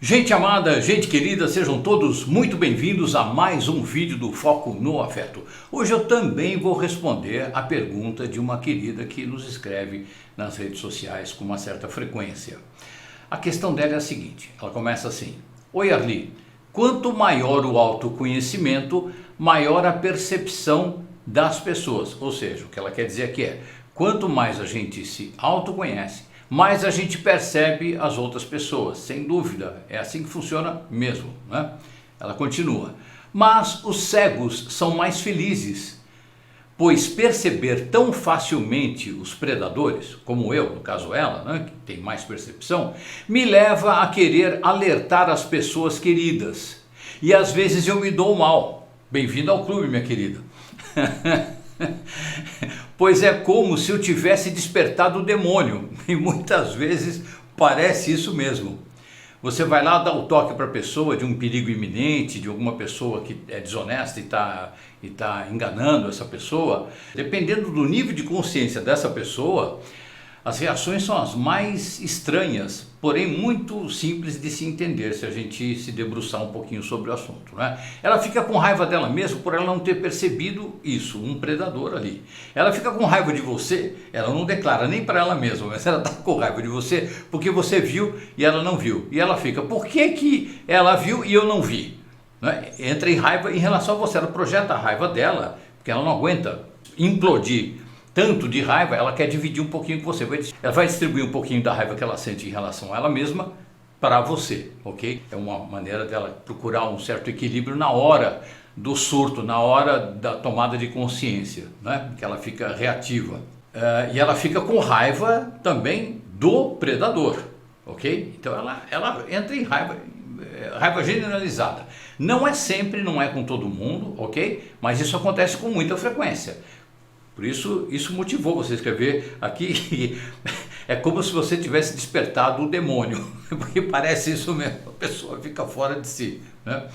Gente amada, gente querida, sejam todos muito bem-vindos a mais um vídeo do Foco no Afeto. Hoje eu também vou responder a pergunta de uma querida que nos escreve nas redes sociais com uma certa frequência. A questão dela é a seguinte, ela começa assim: Oi Arli, quanto maior o autoconhecimento, maior a percepção das pessoas. Ou seja, o que ela quer dizer aqui é, quanto mais a gente se autoconhece, mais a gente percebe as outras pessoas, sem dúvida, é assim que funciona mesmo, né? Ela continua, mas os cegos são mais felizes, pois perceber tão facilmente os predadores, como eu, no caso ela, né, que tem mais percepção, me leva a querer alertar as pessoas queridas, e às vezes eu me dou mal. Bem-vindo ao clube, minha querida. Pois é como se eu tivesse despertado o demônio, e muitas vezes parece isso mesmo. Você vai lá dar o toque para a pessoa de um perigo iminente, de alguma pessoa que é desonesta e tá enganando essa pessoa. Dependendo do nível de consciência dessa pessoa, as reações são as mais estranhas, porém muito simples de se entender se a gente se debruçar um pouquinho sobre o assunto, né? Ela fica com raiva dela mesma por ela não ter percebido isso, um predador ali. Ela fica com raiva de você, ela não declara nem para ela mesma, mas ela está com raiva de você porque você viu e ela não viu. E ela fica, por que ela viu e eu não vi? Né? Entra em raiva em relação a você, ela projeta a raiva dela, porque ela não aguenta implodir tanto de raiva, ela quer dividir um pouquinho com você. Ela vai distribuir um pouquinho da raiva que ela sente em relação a ela mesma para você, ok? É uma maneira dela procurar um certo equilíbrio na hora do surto, na hora da tomada de consciência, né? Que ela fica reativa. E ela fica com raiva também do predador, ok? Então ela entra em raiva generalizada. Não é sempre, não é com todo mundo, ok? Mas isso acontece com muita frequência. Por isso motivou você a escrever aqui que é como se você tivesse despertado o demônio, porque parece isso mesmo, a pessoa fica fora de si, né?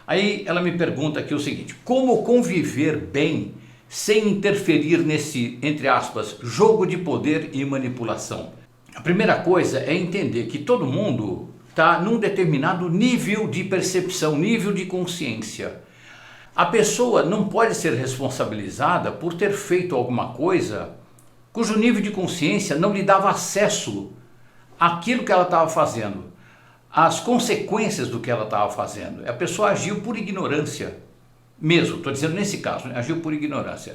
Aí ela me pergunta aqui o seguinte: como conviver bem sem interferir nesse, entre aspas, jogo de poder e manipulação? A primeira coisa é entender que todo mundo está num determinado nível de percepção, nível de consciência. A pessoa não pode ser responsabilizada por ter feito alguma coisa cujo nível de consciência não lhe dava acesso àquilo que ela estava fazendo, às consequências do que ela estava fazendo. A pessoa agiu por ignorância mesmo, estou dizendo nesse caso, né? Agiu por ignorância.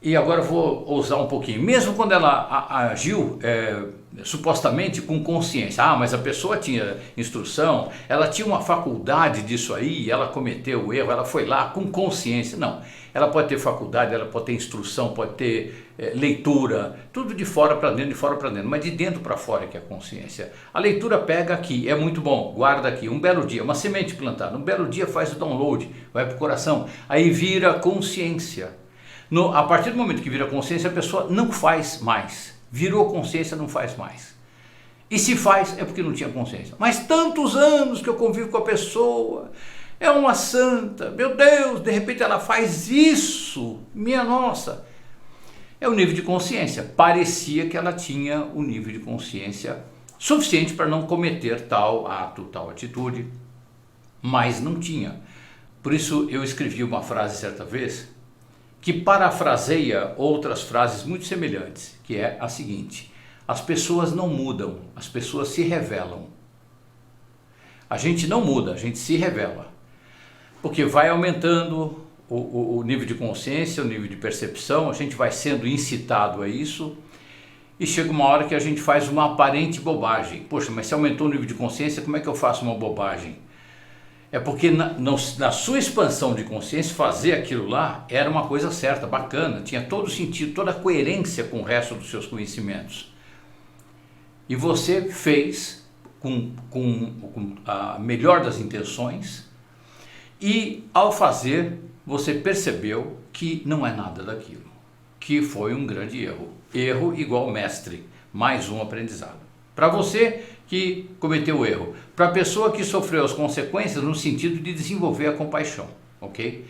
E agora eu vou ousar um pouquinho, mesmo quando ela agiu supostamente com consciência, mas a pessoa tinha instrução, ela tinha uma faculdade disso aí, ela cometeu o erro, ela foi lá com consciência. Não, ela pode ter faculdade, ela pode ter instrução, pode ter leitura, tudo de fora para dentro, de fora para dentro, mas de dentro para fora que é a consciência. A leitura pega aqui, é muito bom, guarda aqui, um belo dia, uma semente plantada, um belo dia faz o download, vai para o coração, aí vira consciência. A partir do momento que vira consciência, a pessoa não faz mais. Virou consciência, não faz mais. E se faz, é porque não tinha consciência. Mas tantos anos que eu convivo com a pessoa, é uma santa, meu Deus, de repente ela faz isso, minha nossa. É o nível de consciência. Parecia que ela tinha o nível de consciência suficiente para não cometer tal ato, tal atitude, mas não tinha. Por isso eu escrevi uma frase certa vez, que parafraseia outras frases muito semelhantes, que é a seguinte: as pessoas não mudam, as pessoas se revelam. A gente não muda, a gente se revela, porque vai aumentando o nível de consciência, o nível de percepção, a gente vai sendo incitado a isso, e chega uma hora que a gente faz uma aparente bobagem. Poxa, mas se aumentou o nível de consciência, como é que eu faço uma bobagem? É porque na sua expansão de consciência, fazer aquilo lá era uma coisa certa, bacana, tinha todo o sentido, toda a coerência com o resto dos seus conhecimentos. E você fez com a melhor das intenções, e ao fazer, você percebeu que não é nada daquilo, que foi um grande erro. Erro igual mestre, mais um aprendizado. Para você que cometeu o erro, para a pessoa que sofreu as consequências no sentido de desenvolver a compaixão, ok?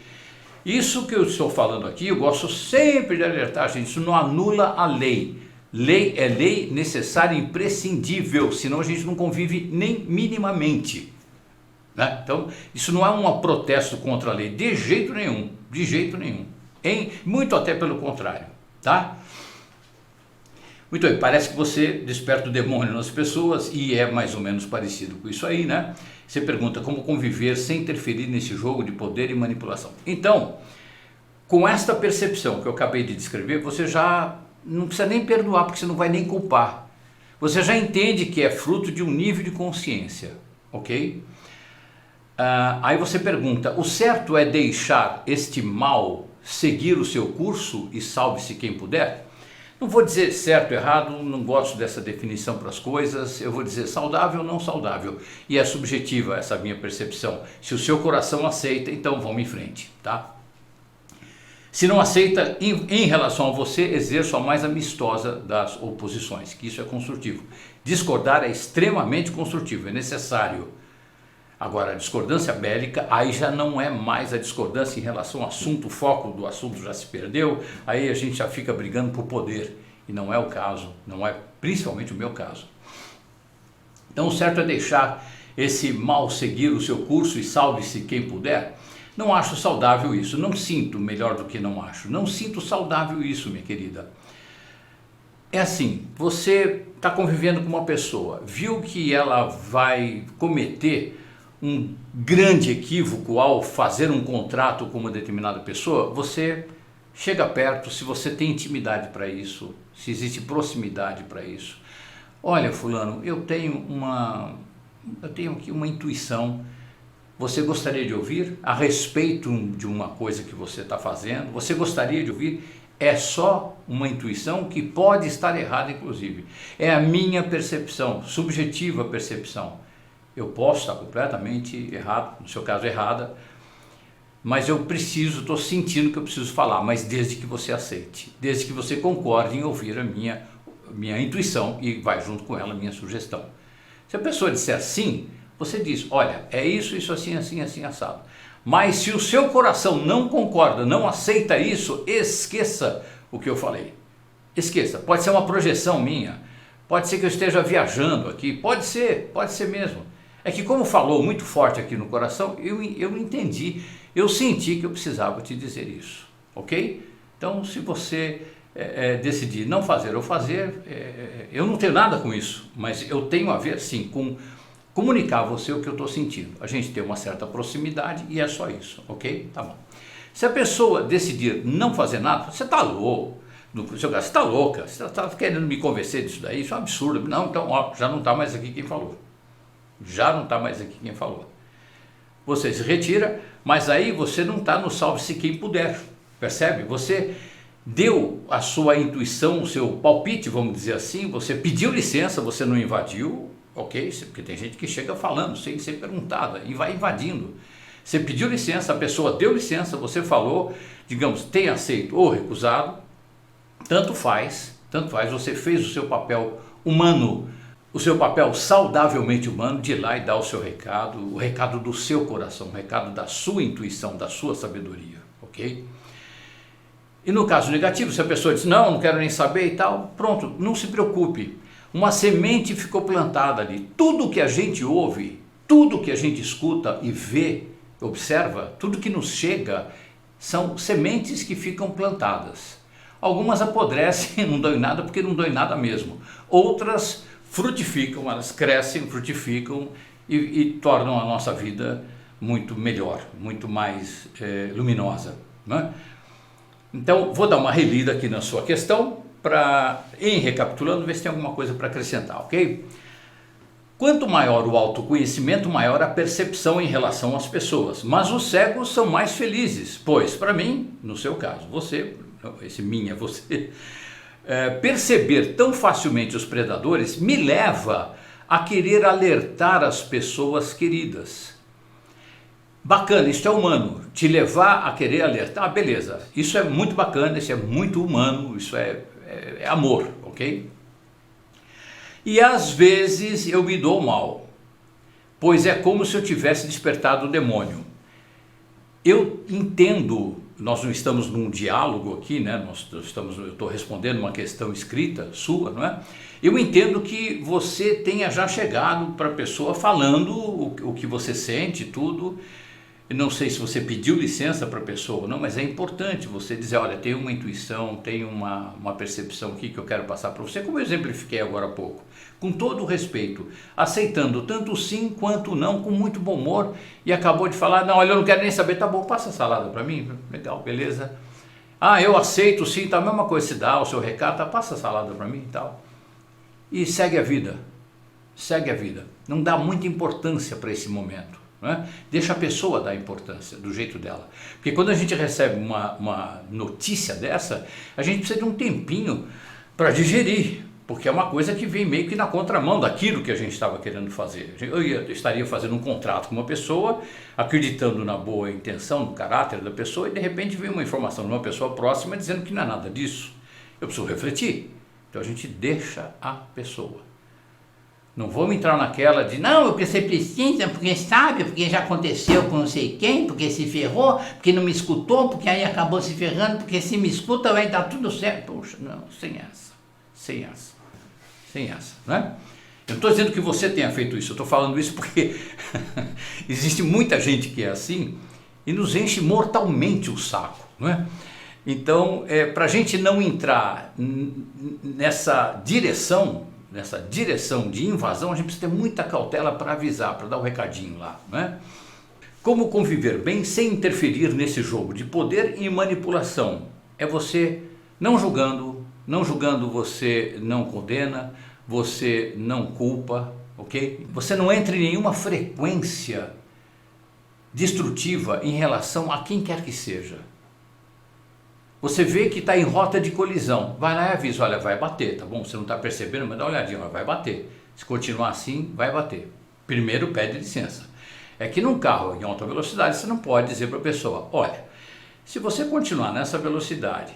Isso que eu estou falando aqui, eu gosto sempre de alertar, gente, isso não anula a lei. Lei é lei, necessária e imprescindível, senão a gente não convive nem minimamente. Né? Então, isso não é um protesto contra a lei, de jeito nenhum, de jeito nenhum. Muito até pelo contrário, tá? Muito bem, parece que você desperta o demônio nas pessoas e é mais ou menos parecido com isso aí, né? Você pergunta como conviver sem interferir nesse jogo de poder e manipulação. Então, com esta percepção que eu acabei de descrever, você já não precisa nem perdoar, porque você não vai nem culpar. Você já entende que é fruto de um nível de consciência, ok? Aí você pergunta, o certo é deixar este mal seguir o seu curso e salve-se quem puder? Não vou dizer certo ou errado, não gosto dessa definição para as coisas, eu vou dizer saudável ou não saudável. E é subjetiva essa minha percepção. Se o seu coração aceita, então vamos em frente, tá? Se não aceita, em relação a você, exerça a mais amistosa das oposições, que isso é construtivo. Discordar é extremamente construtivo, é necessário. Agora, a discordância bélica, aí já não é mais a discordância em relação ao assunto, o foco do assunto já se perdeu, aí a gente já fica brigando por poder, e não é o caso, não é principalmente o meu caso. Então o certo é deixar esse mal seguir o seu curso e salve-se quem puder. Não acho saudável isso, não sinto, melhor do que não acho, não sinto saudável isso, minha querida. É assim, você está convivendo com uma pessoa, viu que ela vai cometer um grande equívoco ao fazer um contrato com uma determinada pessoa, você chega perto, se você tem intimidade para isso, se existe proximidade para isso. Olha, fulano, eu tenho aqui uma intuição, você gostaria de ouvir a respeito de uma coisa que você está fazendo? Você gostaria de ouvir? É só uma intuição que pode estar errada, inclusive. É a minha percepção, subjetiva percepção. Eu posso estar completamente errado, no seu caso errada, mas eu estou sentindo que eu preciso falar, mas desde que você aceite, desde que você concorde em ouvir a minha intuição e vai junto com ela a minha sugestão. Se a pessoa disser sim, você diz, olha, é isso assim, assim, assim, assado. Mas se o seu coração não concorda, não aceita isso, esqueça o que eu falei. Esqueça, pode ser uma projeção minha, pode ser que eu esteja viajando aqui, pode ser mesmo. É que como falou muito forte aqui no coração, eu entendi, eu senti que eu precisava te dizer isso, ok? Então se você decidir não fazer ou fazer, eu não tenho nada com isso, mas eu tenho a ver sim com comunicar a você o que eu estou sentindo. A gente tem uma certa proximidade e é só isso, ok? Tá bom. Se a pessoa decidir não fazer nada, você está louco, você está louca, você está querendo me convencer disso daí, isso é um absurdo. Não, então ó, já não está mais aqui quem falou. Já não está mais aqui quem falou. Você se retira, mas aí você não está no salve-se quem puder, percebe? Você deu a sua intuição, o seu palpite, vamos dizer assim, você pediu licença, você não invadiu, ok? Porque tem gente que chega falando sem ser perguntada e vai invadindo. Você pediu licença, a pessoa deu licença, você falou, digamos, tem aceito ou recusado, tanto faz, você fez o seu papel humano, o seu papel saudavelmente humano de ir lá e dar o seu recado, o recado do seu coração, o recado da sua intuição, da sua sabedoria, ok? E no caso negativo, se a pessoa diz, não quero nem saber e tal, pronto, não se preocupe. Uma semente ficou plantada ali. Tudo que a gente ouve, tudo que a gente escuta e vê, observa, tudo que nos chega, são sementes que ficam plantadas. Algumas apodrecem, não dão em nada porque não dão em nada mesmo. Outras frutificam, elas crescem, frutificam e tornam a nossa vida muito melhor, muito mais luminosa, né? Então, vou dar uma relida aqui na sua questão, em recapitulando, ver se tem alguma coisa para acrescentar, ok? Quanto maior o autoconhecimento, maior a percepção em relação às pessoas. Mas os cegos são mais felizes, pois, para mim, no seu caso, você, esse mim é você, perceber tão facilmente os predadores me leva a querer alertar as pessoas queridas. Bacana, isso é humano, te levar a querer alertar, beleza, isso é muito bacana, isso é muito humano, isso é amor, ok? E às vezes eu me dou mal, pois é como se eu tivesse despertado o demônio. Eu entendo nós não estamos num diálogo aqui, né? Eu estou respondendo uma questão escrita sua, não é? Eu entendo que você tenha já chegado para a pessoa falando o que você sente, tudo. Eu não sei se você pediu licença para a pessoa ou não, mas é importante você dizer, olha, tem uma intuição, tem uma percepção aqui que eu quero passar para você, como eu exemplifiquei agora há pouco, com todo o respeito, aceitando tanto o sim quanto o não, com muito bom humor, e acabou de falar, não, olha, eu não quero nem saber, tá bom, passa a salada para mim, legal, beleza. Ah, eu aceito sim, tá a mesma coisa, se dá o seu recado, tá, passa a salada para mim e tal. E segue a vida, não dá muita importância para esse momento. Né? Deixa a pessoa dar importância do jeito dela, porque quando a gente recebe uma notícia dessa, a gente precisa de um tempinho para digerir, porque é uma coisa que vem meio que na contramão daquilo que a gente estava querendo fazer. Eu estaria fazendo um contrato com uma pessoa, acreditando na boa intenção, no caráter da pessoa, e de repente vem uma informação de uma pessoa próxima dizendo que não é nada disso. Eu preciso refletir. Então a gente deixa a pessoa. Não vamos entrar naquela de, não, porque você precisa, porque sabe, porque já aconteceu com não sei quem, porque se ferrou, porque não me escutou, porque aí acabou se ferrando, porque se me escuta vai dar tudo certo. Poxa, não, sem essa, né? Eu não estou dizendo que você tenha feito isso, eu estou falando isso porque existe muita gente que é assim e nos enche mortalmente o saco, não é? Então, para a gente não entrar nessa direção de invasão, a gente precisa ter muita cautela para avisar, para dar o recadinho lá, né? Como conviver bem sem interferir nesse jogo de poder e manipulação? É você não julgando você não condena, você não culpa, ok? Você não entra em nenhuma frequência destrutiva em relação a quem quer que seja. Você vê que está em rota de colisão, vai lá e avisa, olha, vai bater, tá bom? Você não está percebendo, mas dá uma olhadinha, vai bater. Se continuar assim, vai bater. Primeiro pede licença. É que num carro em alta velocidade, você não pode dizer para a pessoa, olha, se você continuar nessa velocidade,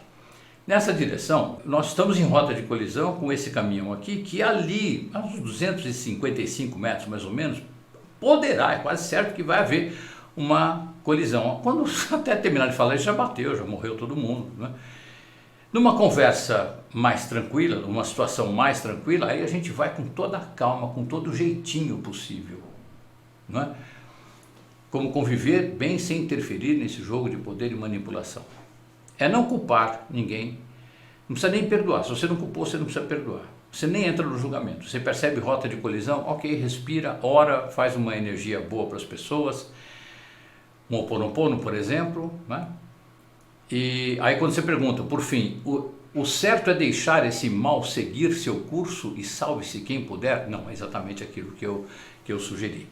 nessa direção, nós estamos em rota de colisão com esse caminhão aqui, que ali, a uns 255 metros mais ou menos, poderá, é quase certo que vai haver uma colisão. Quando até terminar de falar, ele já bateu, já morreu todo mundo, né? Numa conversa mais tranquila, numa situação mais tranquila, aí a gente vai com toda a calma, com todo o jeitinho possível, né? Como conviver bem sem interferir nesse jogo de poder e manipulação. É não culpar ninguém, não precisa nem perdoar. Se você não culpou, você não precisa perdoar. Você nem entra no julgamento. Você percebe rota de colisão, ok, respira, ora, faz uma energia boa para as pessoas, um Ho'oponopono, por exemplo, né? E aí quando você pergunta, por fim, o certo é deixar esse mal seguir seu curso e salve-se quem puder? Não, é exatamente aquilo que eu sugeri.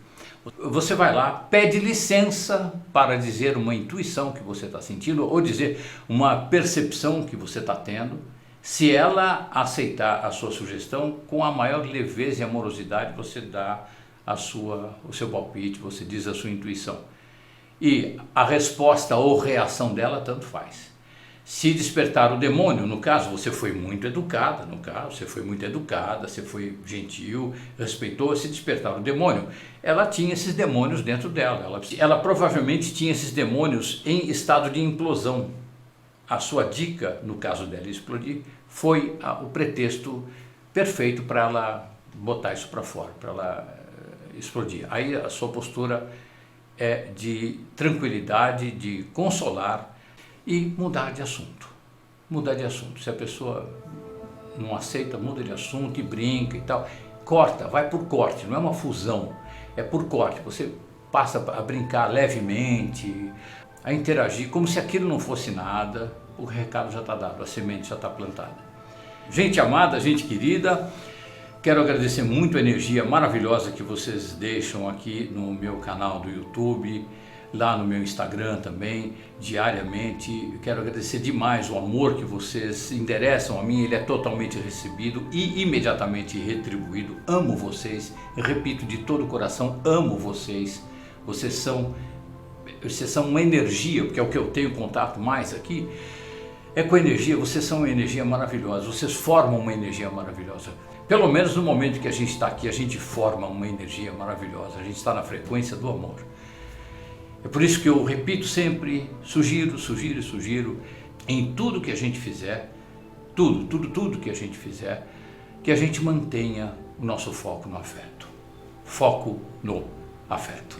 Você vai lá, pede licença para dizer uma intuição que você está sentindo ou dizer uma percepção que você está tendo. Se ela aceitar a sua sugestão, com a maior leveza e amorosidade você dá o seu palpite, você diz a sua intuição. E a resposta ou reação dela tanto faz. Se despertar o demônio, no caso, você foi muito educada, você foi gentil, respeitou, se despertar o demônio, ela tinha esses demônios dentro dela, ela provavelmente tinha esses demônios em estado de implosão. A sua dica, no caso dela explodir, foi o pretexto perfeito para ela botar isso para fora, para ela explodir. Aí a sua postura é de tranquilidade, de consolar e mudar de assunto. Se a pessoa não aceita, muda de assunto e brinca e tal. Corta, vai por corte, não é uma fusão, é por corte. Você passa a brincar levemente, a interagir como se aquilo não fosse nada. O recado já está dado, a semente já está plantada. Gente amada, gente querida, quero agradecer muito a energia maravilhosa que vocês deixam aqui no meu canal do YouTube, lá no meu Instagram também, diariamente. Eu quero agradecer demais o amor que vocês endereçam a mim, ele é totalmente recebido e imediatamente retribuído. Amo vocês, eu repito de todo o coração, amo vocês. Vocês são uma energia, porque é o que eu tenho contato mais aqui, é com energia, vocês são uma energia maravilhosa, vocês formam uma energia maravilhosa. Pelo menos no momento que a gente está aqui, a gente forma uma energia maravilhosa, a gente está na frequência do amor. É por isso que eu repito sempre, sugiro, em tudo que a gente fizer, tudo que a gente fizer, que a gente mantenha o nosso foco no afeto. Foco no afeto.